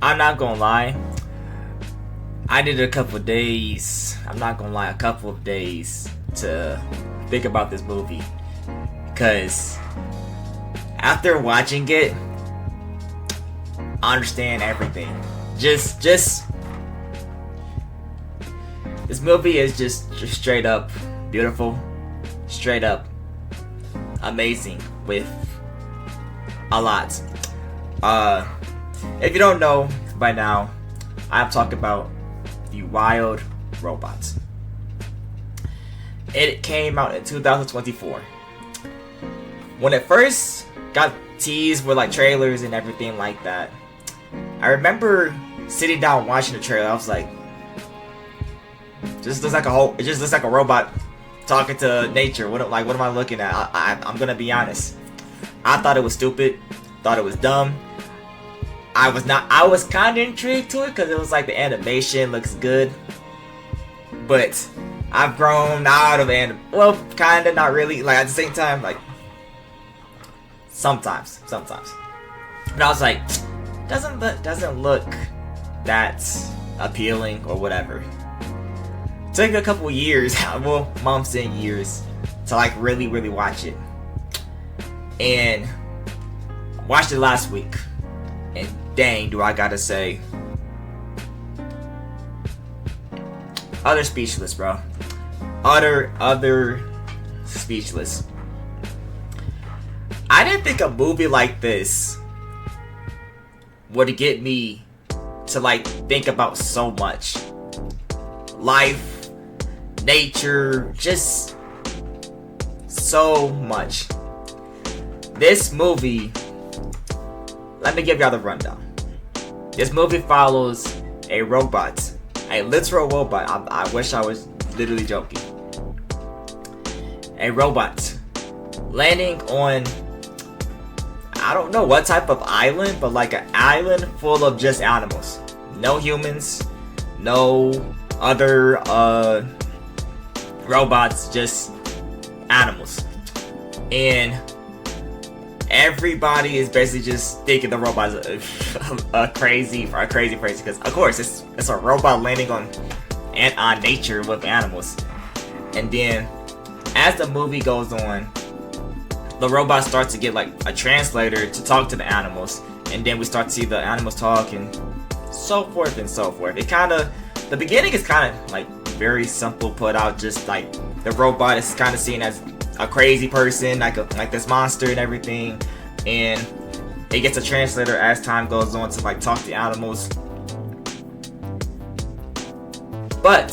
I'm not gonna lie. I did a couple of days. I'm not gonna lie, a couple of days to think about this movie, because after watching it, I understand everything. Just this movie is just straight up beautiful, straight up amazing with a lot. If you don't know by now, I'm talking about The Wild Robots. It came out in 2024. When it first got teased with like trailers and everything like that, I remember sitting down watching the trailer. I was like, it just looks like a robot talking to nature. What am I looking at? I'm gonna be honest. I thought it was stupid. Thought it was dumb. I was kind of intrigued to it because it was like the animation looks good. But I've grown out of well, kind of, not really. Like at the same time, like sometimes. But I was like, doesn't look that appealing or whatever. It took a couple years, well, months and years, to like really watch it. And watched it last week, and dang, do I gotta say, utter speechless, bro. Utter speechless. I didn't think a movie like this would get me to like think about so much. Life, nature, just so much. This movie, let me give y'all the rundown. This movie follows a robot, a literal robot. I wish I was literally joking. A robot landing on, I don't know what type of island, but like an island full of just animals. No humans, no other robots, just animals. And everybody is basically just thinking the robot's a crazy person, because of course it's a robot landing on nature with animals. And then as the movie goes on, the robot starts to get like a translator to talk to the animals, and then we start to see the animals talk and so forth and so forth. The beginning is kind of like very simple put out, just like the robot is kind of seen as a crazy person, like this monster and everything, and it gets a translator as time goes on to like talk to animals. But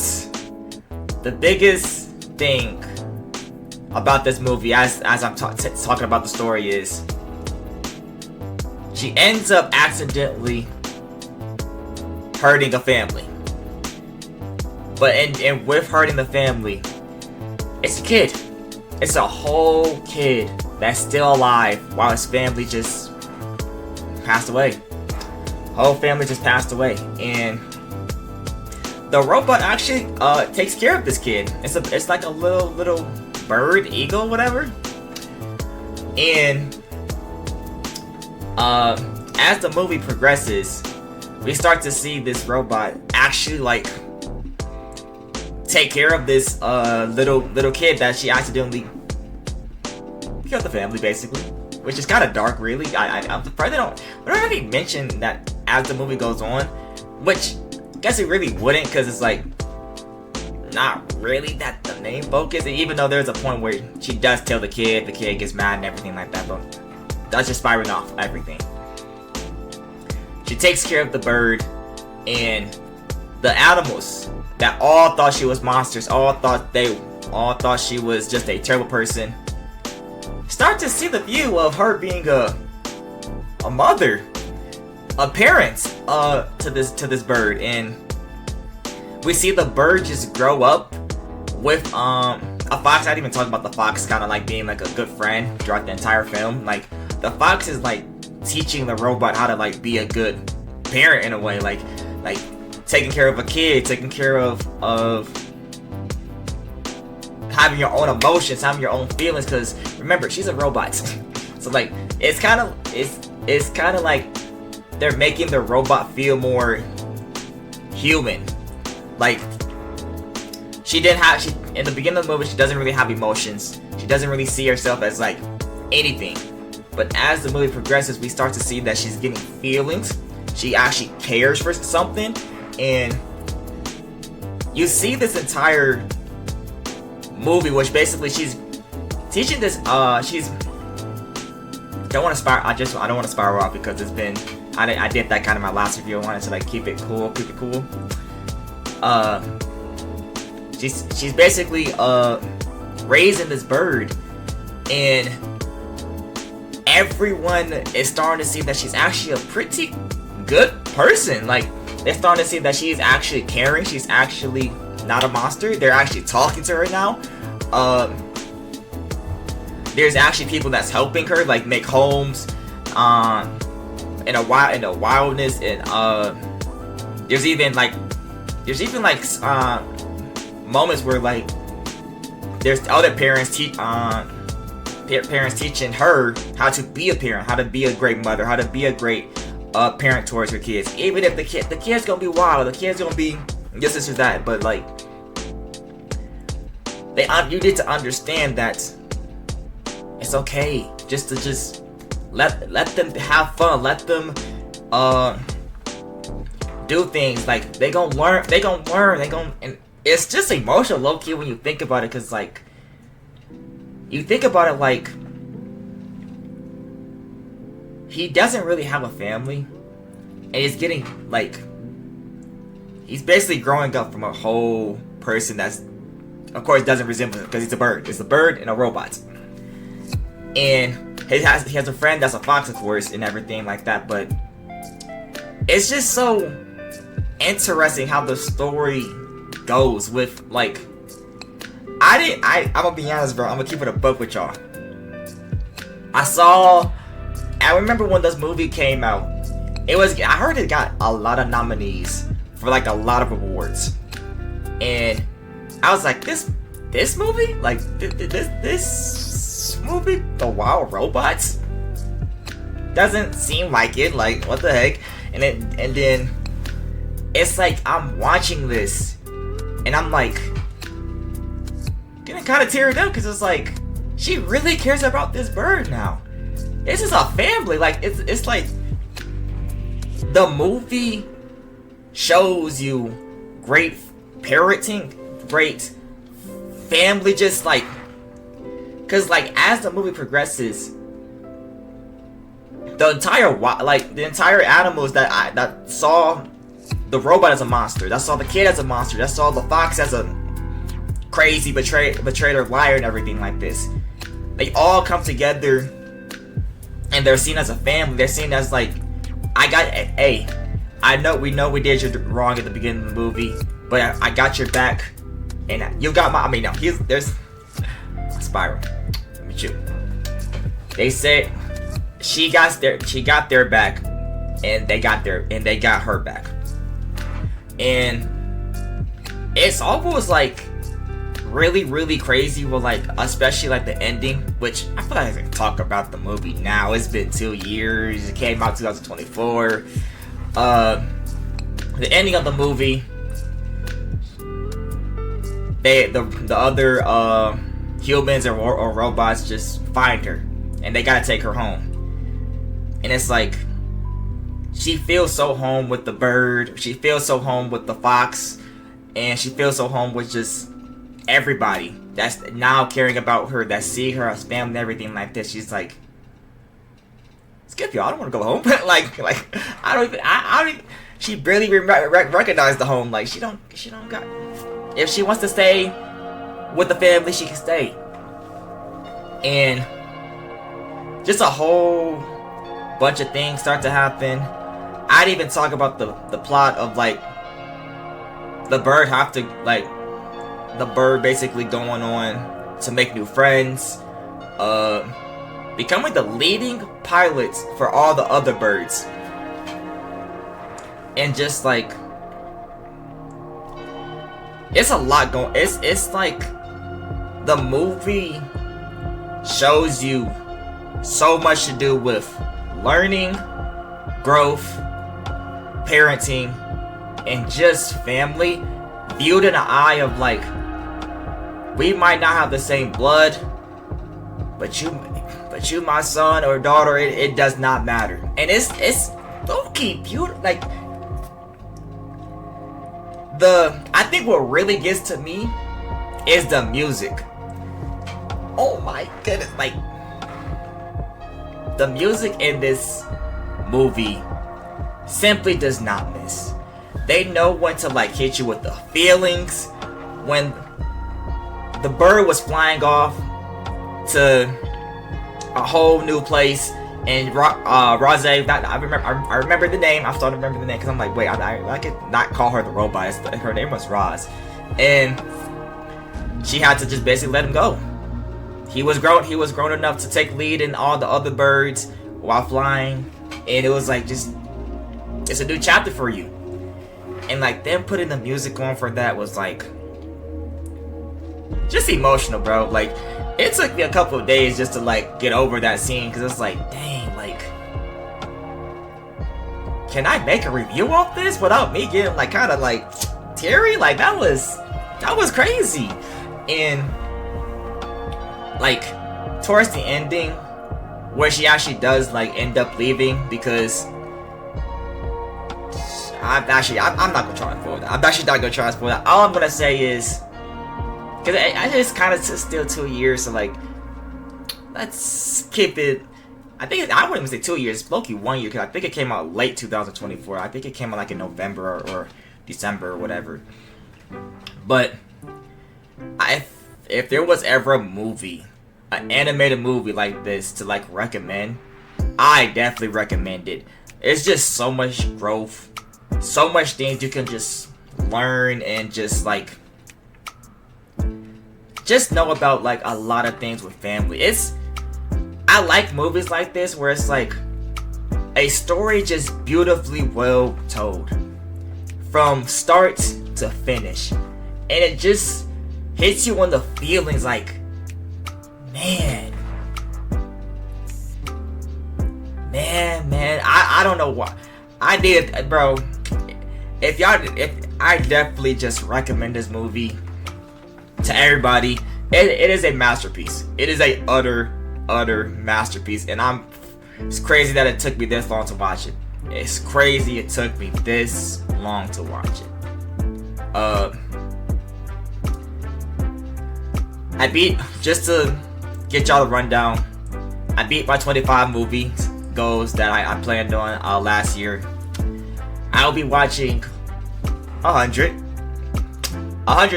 the biggest thing about this movie, as I'm talking about the story, is she ends up accidentally hurting a family. But and with hurting the family, it's a kid. It's a whole kid that's still alive while his family just passed away. Whole family just passed away, and the robot actually takes care of this kid. It's like a little bird, eagle, whatever. And as the movie progresses, we start to see this robot actually like take care of this little kid that she accidentally killed the family, basically, which is kind of dark, really. I'm surprised they don't really mention that as the movie goes on, which I guess it really wouldn't, because it's like not really that the main focus, even though there's a point where she does tell the kid gets mad and everything like that, but that's just spiraling off everything. She takes care of the bird, and the animals that all thought she was monsters, all thought she was just a terrible person, start to see the view of her being a mother, a parent to this bird. And we see the bird just grow up with a fox. I didn't even talk about the fox kind of like being like a good friend throughout the entire film. Like the fox is like teaching the robot how to like be a good parent in a way, like taking care of a kid, taking care of having your own emotions, having your own feelings, because remember, she's a robot. So like it's kind of like they're making the robot feel more human. Like, she in the beginning of the movie, she doesn't really have emotions. She doesn't really see herself as like anything. But as the movie progresses, we start to see that she's getting feelings. She actually cares for something, and you see this entire movie, which basically she's teaching this. She's don't want to spiral. I don't want to spiral off because it's been. I did that kind of my last review. I wanted to like keep it cool. She's basically raising this bird, and everyone is starting to see that she's actually a pretty good person. Like, they're starting to see that she's actually caring. She's actually not a monster. They're actually talking to her now. There's actually people that's helping her, like make homes, in the wildness, and there's even like moments where like there's other parents teaching her how to be a parent, how to be a great mother, how to be a great parent towards her kids. Even if the kid's gonna be wild, the kid's gonna be this or that, but like you need to understand that it's okay just to let them have fun, let them do things. Like, they gonna learn, and it's just emotional low-key when you think about it, because like you think about it, like he doesn't really have a family, and he's getting like he's basically growing up from a whole person that's, of course, doesn't resemble him because he's a bird. It's a bird and a robot, and he has a friend that's a fox, of course, and everything like that. But it's just so interesting how the story goes with like I'm gonna be honest, bro. I'm gonna keep it a buck with y'all. I remember when this movie came out. I heard it got a lot of nominees for like a lot of awards, and I was like, this movie, like this movie, The Wild Robots, doesn't seem like it. Like, what the heck? And then it's like I'm watching this, and I'm like getting kind of teared up because it's like she really cares about this bird now. This is a family. Like, it's like the movie shows you great parenting, great family, just like, because like as the movie progresses, the entire animals that saw the robot as a monster, that saw the kid as a monster, that saw the fox as a crazy betrayer, liar, and everything like this, they all come together, and they're seen as a family. They're seen as like, we know we did you wrong at the beginning of the movie, but I got your back, and you got my. There's a spiral. Let me chew. They said she got their back, and they got her back, and it's almost like really, really crazy with like, especially like the ending, which I feel like I can talk about the movie now. It's been 2 years. It came out 2024. The ending of the movie, the other humans or robots just find her, and they gotta take her home. And it's like she feels so home with the bird. She feels so home with the fox, and she feels so home with just everybody that's now caring about her, that see her as family and everything like this. She's like, skip y'all, I don't want to go home. like I don't even she barely recognized the home. Like, she don't got, if she wants to stay with the family, she can stay. And just a whole bunch of things start to happen. I'd even talk about the plot of like the bird basically going on to make new friends, becoming the leading pilot for all the other birds, and just like it's a lot going. It's like the movie shows you so much to do with learning, growth, parenting, and just family viewed in the eye of like, we might not have the same blood, but you my son or daughter, it does not matter. And it's low-key beautiful. Like, I think what really gets to me is the music. Oh my goodness, like, the music in this movie simply does not miss. They know when to like hit you with the feelings. When the bird was flying off to a whole new place, and Rose, I remember the name. I started to remember the name because I'm like, wait, I could not call her the robot. Her name was Roz, and she had to just basically let him go. He was grown enough to take lead in all the other birds while flying, and it was like, just, it's a new chapter for you. And like, them putting the music on for that was like just emotional, bro. Like, it took me a couple of days just to like get over that scene, because it's like, dang, like, can I make a review of this without me getting like kind of like teary? Like, that was crazy. And like, towards the ending, where she actually does like end up leaving, because I'm not gonna try and spoil that. I'm actually not gonna try and spoil that. All I'm gonna say is, because I just kind of still 2 years, so like, let's keep it. I wouldn't even say 2 years, low-key 1 year, because I think it came out late 2024. I think it came out like in November or December or whatever. But if there was ever a movie, an animated movie like this to like recommend, I definitely recommend it. It's just so much growth, so much things you can just learn, and just like, just know about like a lot of things with family. I like movies like this where it's like a story just beautifully well told from start to finish, and it just hits you on the feelings like, man, I don't know why I did, bro. If I definitely just recommend this movie to everybody. It is a masterpiece. It is a utter masterpiece, and it's crazy that it took me this long to watch it. It's crazy it took me this long to watch it. I beat, just to get y'all the rundown, I beat my 25 movie goals that I planned on last year. I'll be watching 100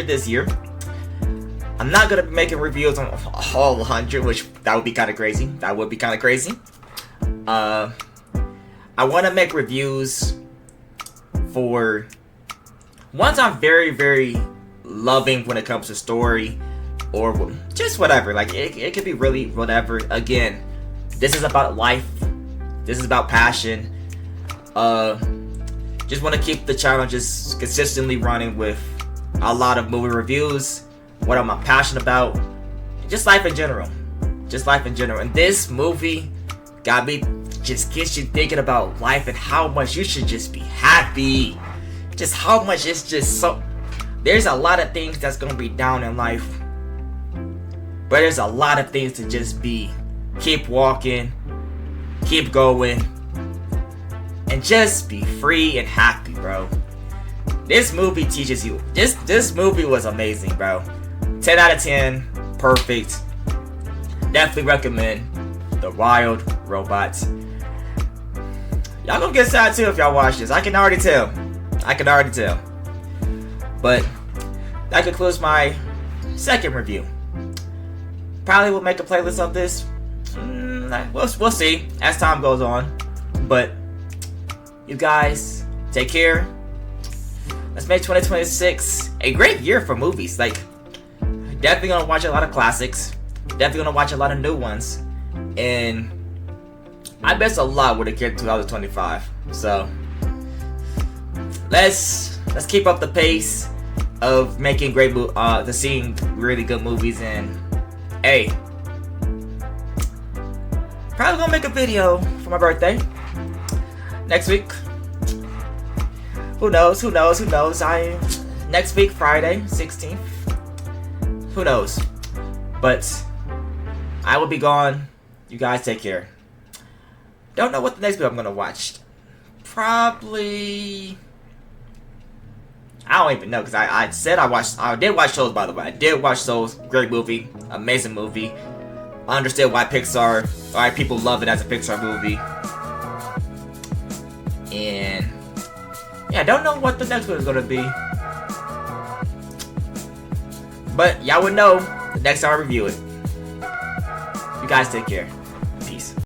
this year. I'm not gonna be making reviews on all 100, which that would be kind of crazy. I want to make reviews for ones I'm very, very loving when it comes to story, or just whatever. Like, it could be really whatever. Again, this is about life. This is about passion. Just want to keep the channel just consistently running with a lot of movie reviews, what I'm passionate about, just life in general. And this movie just gets you thinking about life and how much you should just be happy. Just how much it's just so. There's a lot of things that's gonna be down in life, but there's a lot of things to just keep walking, keep going, and just be free and happy, bro. This movie teaches you. This movie was amazing, bro. 10 out of 10, perfect. Definitely recommend The Wild Robots. Y'all gonna get sad too if y'all watch this. I can already tell. But that concludes my second review. Probably will make a playlist of this. We'll see as time goes on. But you guys, take care. Let's make 2026 a great year for movies. Like, definitely gonna watch a lot of classics. Definitely gonna watch a lot of new ones. And I bet a lot when it gets to 2025. So let's keep up the pace of making great to seeing really good movies. And hey, probably gonna make a video for my birthday next week. Who knows? Who knows? Who knows? Next week, Friday, 16th. Who knows? But I will be gone. You guys take care. Don't know what the next video I'm gonna watch. Probably. I don't even know, because I said I did watch Souls, by the way. I did watch Souls. Great movie. Amazing movie. I understand why why people love it as a Pixar movie. And yeah, I don't know what the next one is gonna be. But y'all would know the next time I review it. You guys take care.